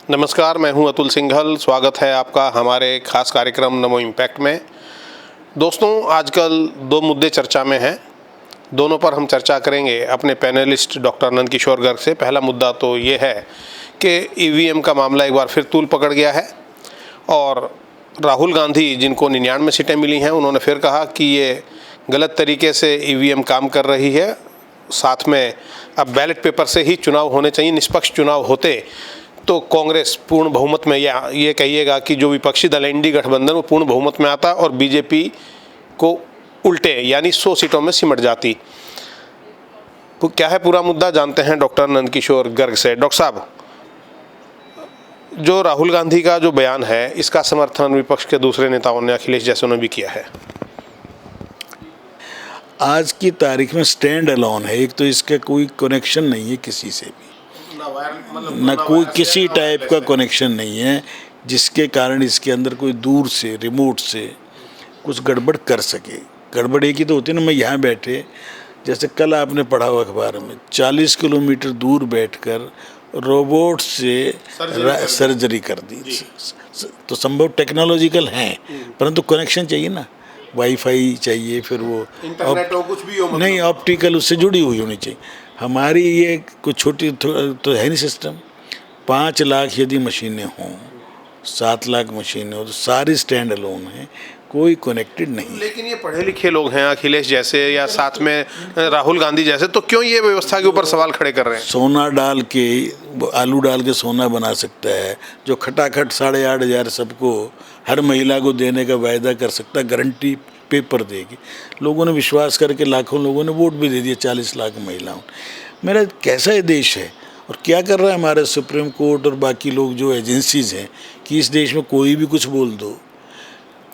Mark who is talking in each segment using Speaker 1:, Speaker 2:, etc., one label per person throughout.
Speaker 1: नमस्कार, मैं हूं अतुल सिंघल। स्वागत है आपका हमारे खास कार्यक्रम नमो इम्पैक्ट में। दोस्तों, आजकल दो मुद्दे चर्चा में हैं, दोनों पर हम चर्चा करेंगे अपने पैनलिस्ट डॉक्टर नंदकिशोर गर्ग से। पहला मुद्दा तो ये है कि ईवीएम का मामला एक बार फिर तूल पकड़ गया है और राहुल गांधी, जिनको 99 सीटें मिली हैं, उन्होंने फिर कहा कि ये गलत तरीके से ईवीएम काम कर रही है। साथ में अब बैलेट पेपर से ही चुनाव होने चाहिए, निष्पक्ष चुनाव होते तो कांग्रेस पूर्ण बहुमत में, या ये कहिएगा कि जो विपक्षी दल इंडी गठबंधन वो पूर्ण बहुमत में आता और बीजेपी को उल्टे यानी 100 सीटों में सिमट जाती। तो क्या है पूरा मुद्दा, जानते हैं डॉक्टर नंदकिशोर गर्ग से। डॉक्टर साहब, जो राहुल गांधी का जो बयान है, इसका समर्थन विपक्ष के दूसरे नेताओं ने, अखिलेश जैसे ने भी किया है।
Speaker 2: आज की तारीख में स्टैंड अलोन है। एक तो इसका कोई कनेक्शन नहीं है किसी से भी, ना कोई किसी टाइप का कनेक्शन नहीं है जिसके कारण इसके अंदर कोई दूर से रिमोट से कुछ गड़बड़ कर सके। गड़बड़ एक ही तो होती है ना, मैं यहाँ बैठे, जैसे कल आपने पढ़ा हो अखबार में, 40 किलोमीटर दूर बैठकर रोबोट से सर्जरी कर दी। तो संभव टेक्नोलॉजिकल हैं, परंतु कनेक्शन चाहिए ना, वाईफाई चाहिए, फिर वो
Speaker 1: इंटरनेट हो, कुछ भी हो, मतलब
Speaker 2: नहीं, ऑप्टिकल उससे जुड़ी हुई होनी चाहिए। हमारी ये कुछ छोटी तो है नहीं सिस्टम। 5 लाख यदि मशीनें हों, 7 लाख मशीनें हो, तो सारी स्टैंड अलोन है, कोई कनेक्टेड नहीं।
Speaker 1: लेकिन ये पढ़े लिखे लोग हैं, अखिलेश जैसे या साथ में राहुल गांधी जैसे, तो क्यों ये व्यवस्था के ऊपर सवाल खड़े कर रहे हैं?
Speaker 2: सोना डाल के, आलू डाल के सोना बना सकता है, जो खटाखट 8,500 सबको, हर महिला को देने का वायदा कर सकता है, गारंटी पेपर देगी। लोगों ने विश्वास करके, लाखों लोगों ने वोट भी दे दिए, 40 लाख महिलाओं। मेरा कैसा ये देश है और क्या कर रहा है हमारे सुप्रीम कोर्ट और बाकी लोग जो एजेंसीज हैं कि इस देश में कोई भी कुछ बोल दो।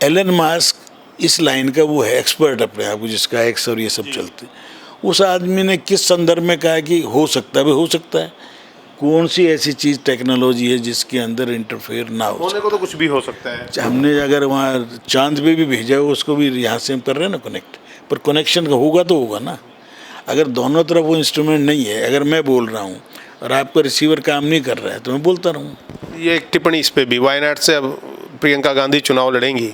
Speaker 2: एलन मास्क इस लाइन का वो है एक्सपर्ट अपने आप को, जिसका एक्स और ये सब चलते। उस आदमी ने किस संदर्भ में कहा कि हो सकता है? हो सकता है। कौन सी ऐसी चीज़ टेक्नोलॉजी है जिसके अंदर इंटरफेयर ना हो?
Speaker 1: होने को तो कुछ भी हो सकता है।
Speaker 2: हमने अगर वहाँ चांद पे भी भेजा हो, उसको भी यहाँ से हम कर रहे हैं ना कनेक्ट, पर कनेक्शन का होगा तो होगा ना। अगर दोनों तरफ वो इंस्ट्रूमेंट नहीं है, अगर मैं बोल रहा हूँ और आपका रिसीवर काम नहीं कर रहा है, तो मैं बोलता रहूँ।
Speaker 1: ये एक टिप्पणी इस पे भी, वायनाड से अब प्रियंका गांधी चुनाव लड़ेंगी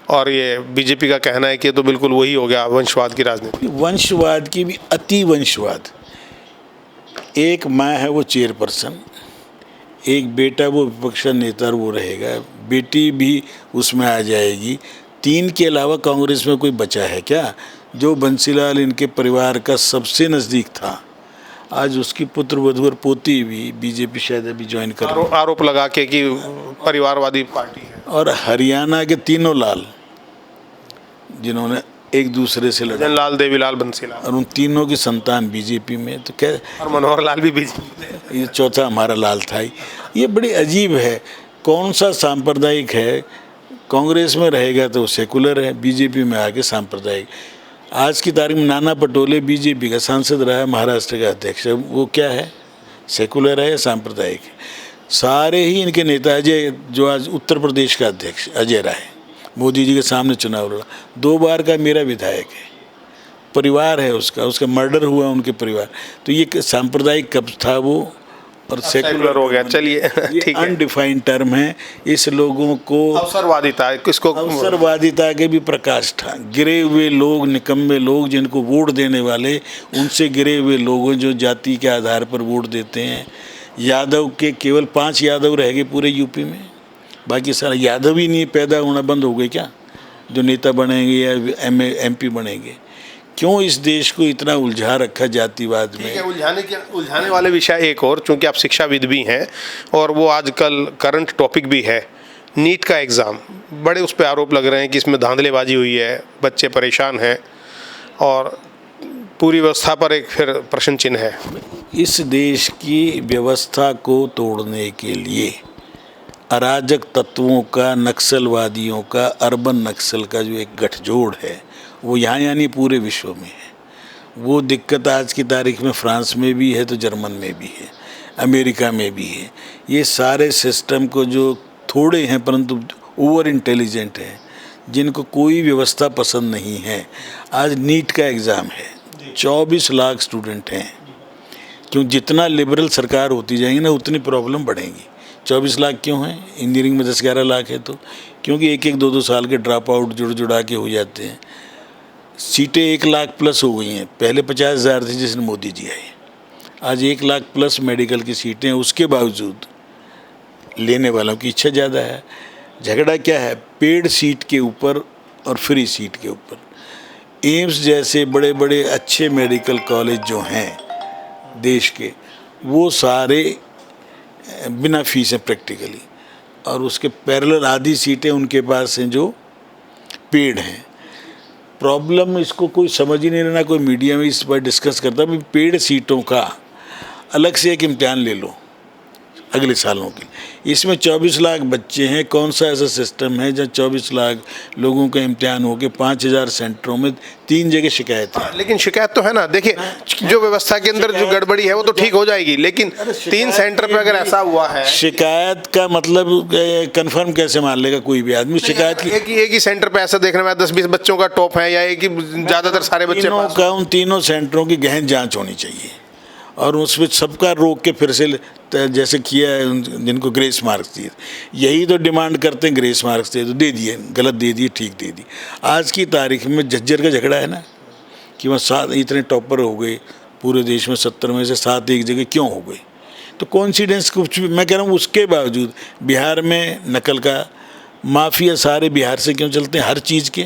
Speaker 1: और ये बीजेपी का कहना है कि ये तो बिल्कुल वही हो गया, वंशवाद की राजनीति।
Speaker 2: वंशवाद की भी अति वंशवाद। एक माँ है वो चेयरपर्सन, एक बेटा वो विपक्ष नेता वो रहेगा, बेटी भी उसमें आ जाएगी। 3 के अलावा कांग्रेस में कोई बचा है क्या? जो बंसीलाल इनके परिवार का सबसे नज़दीक था, आज उसकी पुत्र वधू और पोती भी बीजेपी शायद अभी ज्वाइन कर रही है।
Speaker 1: आरोप लगा के कि परिवारवादी पार्टी है।
Speaker 2: और हरियाणा के तीनों लाल जिन्होंने एक दूसरे से लड़ा,
Speaker 1: जनलाल, देवीलाल, बंसीलाल,
Speaker 2: और उन तीनों की संतान बीजेपी में, तो क्या,
Speaker 1: और मनोहर लाल भी बीजेपी।
Speaker 2: ये चौथा हमारा लाल था ही। ये बड़ी अजीब है। कौन सा सांप्रदायिक है? कांग्रेस में रहेगा तो सेकुलर है, बीजेपी में आके सांप्रदायिक। आज की तारीख में नाना पटोले बीजेपी का सांसद रहा है, महाराष्ट्र का अध्यक्ष है, वो क्या है? सेकुलर है या सांप्रदायिक है? सारे ही इनके नेता, अजय जो आज उत्तर प्रदेश का अध्यक्ष अजय राय, मोदी जी के सामने चुनाव लड़ा, 2 बार का मेरा विधायक है, परिवार है उसका मर्डर हुआ उनके परिवार। तो ये सांप्रदायिक कब था वो और सेकुलर
Speaker 1: हो गया। चलिए, ठीक है,
Speaker 2: अनडिफाइंड टर्म है। इस लोगों को
Speaker 1: अवसरवादिता, किसको
Speaker 2: अवसरवादिता के भी प्रकाश था। गिरे हुए लोग, निकम्मे लोग जिनको वोट देने वाले, उनसे गिरे हुए लोगों जो जाति के आधार पर वोट देते हैं। यादव के केवल 5 यादव रह गए पूरे यूपी में, बाकी सारा यादव ही नहीं पैदा होना बंद हो गए क्या, जो नेता बनेंगे या MP बनेंगे? क्यों इस देश को इतना उलझा रखा जातिवाद में?
Speaker 1: उलझाने वाले विषय एक और, चूंकि आप शिक्षाविद भी हैं और वो आजकल करंट टॉपिक भी है, नीट का एग्ज़ाम। बड़े उस पर आरोप लग रहे हैं कि इसमें धांधलेबाजी हुई है, बच्चे परेशान हैं और पूरी व्यवस्था पर एक फिर प्रश्न चिन्ह है।
Speaker 2: इस देश की व्यवस्था को तोड़ने के लिए अराजक तत्वों का, नक्सलवादियों का, अर्बन नक्सल का जो एक गठजोड़ है, वो यहाँ यानी पूरे विश्व में है। वो दिक्कत आज की तारीख में फ्रांस में भी है तो जर्मन में भी है, अमेरिका में भी है। ये सारे सिस्टम को जो थोड़े हैं परंतु ओवर इंटेलिजेंट हैं, जिनको कोई व्यवस्था पसंद नहीं है। आज नीट का एग्ज़ाम है, 24 लाख स्टूडेंट हैं। क्यों? जितना लिबरल सरकार होती जाएगी ना, उतनी प्रॉब्लम बढ़ेगी। 24 लाख क्यों हैं? इंजीनियरिंग में 10-11 लाख है तो क्योंकि 1-1, 2-2 साल के ड्रॉप आउट जुड़ के हो जाते हैं। सीटें 1 लाख प्लस हो गई हैं, पहले 50,000 थी जिसने मोदी जी आए, आज 1 लाख प्लस मेडिकल की सीटें हैं। उसके बावजूद लेने वालों की इच्छा ज़्यादा है। झगड़ा क्या है? पेड सीट के ऊपर और फ्री सीट के ऊपर। एम्स जैसे बड़े बड़े अच्छे मेडिकल कॉलेज जो हैं देश के, वो सारे बिना फीस हैं प्रैक्टिकली, और उसके पैरेलल आधी सीटें उनके पास हैं जो पेड हैं। प्रॉब्लम इसको कोई समझ ही नहीं रहना, कोई मीडिया में इस पर डिस्कस करता है। पेड सीटों का अलग से एक इम्तिहान ले लो अगले सालों के। इसमें 24 लाख बच्चे हैं, कौन सा ऐसा सिस्टम है जहाँ 24 लाख लोगों का इम्तिहान हो के 5,000 सेंटरों में 3 जगह शिकायत है?
Speaker 1: लेकिन शिकायत तो है ना। देखिए, जो व्यवस्था के अंदर जो गड़बड़ी है वो तो ठीक हो जाएगी, लेकिन 3 सेंटर पे अगर ऐसा हुआ है,
Speaker 2: शिकायत का मतलब कंफर्म कैसे मान लेगा कोई भी आदमी? शिकायत की
Speaker 1: एक ही सेंटर पे ऐसा देखने में 10-20 बच्चों का टॉप है, या एक ही ज्यादातर सारे बच्चे पास?
Speaker 2: उन तीनों सेंटरों की गहन जांच होनी चाहिए और उसमें सबका रोक के फिर से जैसे किया है, जिनको ग्रेस मार्क्स दिए, यही तो डिमांड करते हैं। ग्रेस मार्क्स दे तो दे दिए, गलत दे दिए, ठीक दे दिए। आज की तारीख में झज्जर का झगड़ा है ना कि वहाँ 7 इतने टॉपर हो गए पूरे देश में, 70 में से 7 एक जगह क्यों हो गए? तो कॉन्सिडेंस कुछ भी, मैं कह रहा हूँ उसके बावजूद बिहार में नकल का माफिया सारे बिहार से क्यों चलते हैं? हर चीज़ के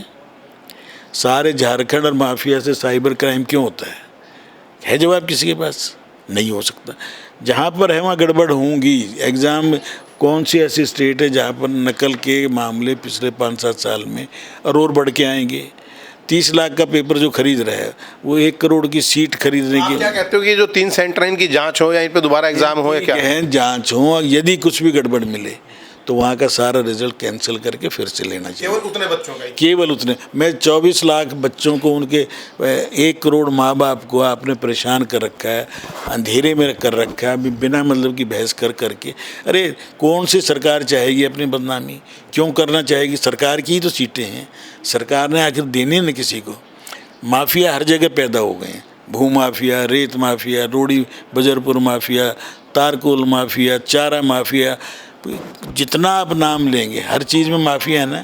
Speaker 2: सारे झारखंड और माफिया से साइबर क्राइम क्यों होता है जवाब किसी के पास? नहीं हो सकता। जहाँ पर है वहाँ गड़बड़ होंगी। एग्ज़ाम कौन सी ऐसी स्टेट है जहाँ पर नकल के मामले पिछले 5-7 साल में और बढ़ के आएंगे? 30 लाख का पेपर जो खरीद रहा है वो 1 करोड़ की सीट खरीदने की।
Speaker 1: क्या कहते हो कि जो 3 सेंटर हैं इनकी जांच हो या इन पे दोबारा एग्जाम हो, या क्या
Speaker 2: जांच हो? यदि कुछ भी गड़बड़ मिले तो वहाँ का सारा रिजल्ट कैंसिल करके फिर से लेना चाहिए।
Speaker 1: केवल उतने बच्चों का?
Speaker 2: केवल उतने। मैं 24 लाख बच्चों को, उनके 1 करोड़ माँ बाप को आपने परेशान कर रखा है, अंधेरे में कर रखा है, अभी बिना मतलब की बहस कर करके। अरे कौन सी सरकार चाहेगी अपनी बदनामी? क्यों करना चाहेगी? सरकार की ही तो सीटें हैं, सरकार ने आखिर देने न किसी को। माफिया हर जगह पैदा हो गए हैं, भू माफिया, रेत माफिया, रोडी बजरपुर माफिया, तारकोल माफिया, चारा माफिया, जितना आप नाम लेंगे हर चीज़ में माफिया है ना।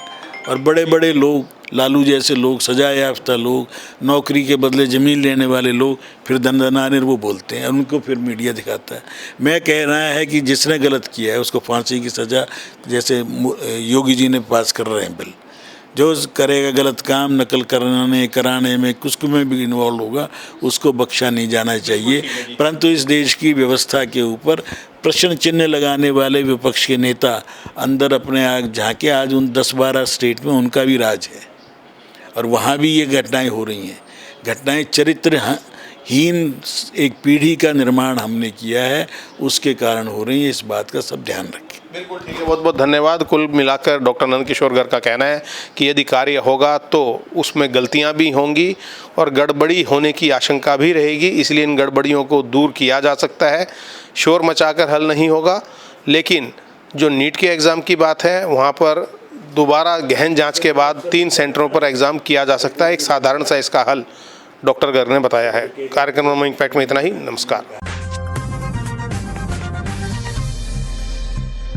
Speaker 2: और बड़े बड़े लोग, लालू जैसे लोग, सजा याफ्ता लोग, नौकरी के बदले ज़मीन लेने वाले लोग फिर दंदनाने वो बोलते हैं और उनको फिर मीडिया दिखाता है। मैं कह रहा है कि जिसने गलत किया है उसको फांसी की सज़ा, जैसे योगी जी ने पास कर रहे हैं बिल, जो करेगा गलत काम, नकल कराने में कुछ में भी इन्वॉल्व होगा, उसको बख्शा नहीं जाना चाहिए। परंतु इस देश की व्यवस्था के ऊपर प्रश्न चिन्ह लगाने वाले विपक्ष के नेता अंदर अपने आग झांके। आज उन 10-12 स्टेट में उनका भी राज है और वहाँ भी ये घटनाएं हो रही हैं। घटनाएं चरित्रहीन एक पीढ़ी का निर्माण हमने किया है, उसके कारण हो रही है। इस बात का सब ध्यान रखें।
Speaker 1: बिल्कुल ठीक है, बहुत बहुत धन्यवाद। कुल मिलाकर डॉक्टर नंदकिशोर गर्ग का कहना है कि यदि कार्य होगा तो उसमें गलतियां भी होंगी और गड़बड़ी होने की आशंका भी रहेगी, इसलिए इन गड़बड़ियों को दूर किया जा सकता है। शोर मचाकर हल नहीं होगा, लेकिन जो नीट के एग्ज़ाम की बात है वहाँ पर दोबारा गहन जांच के बाद 3 सेंटरों पर एग्ज़ाम किया जा सकता है। एक साधारण सा इसका हल डॉक्टर गर्ग ने बताया है। कार्यक्रम इम्पैक्ट में इतना ही। नमस्कार।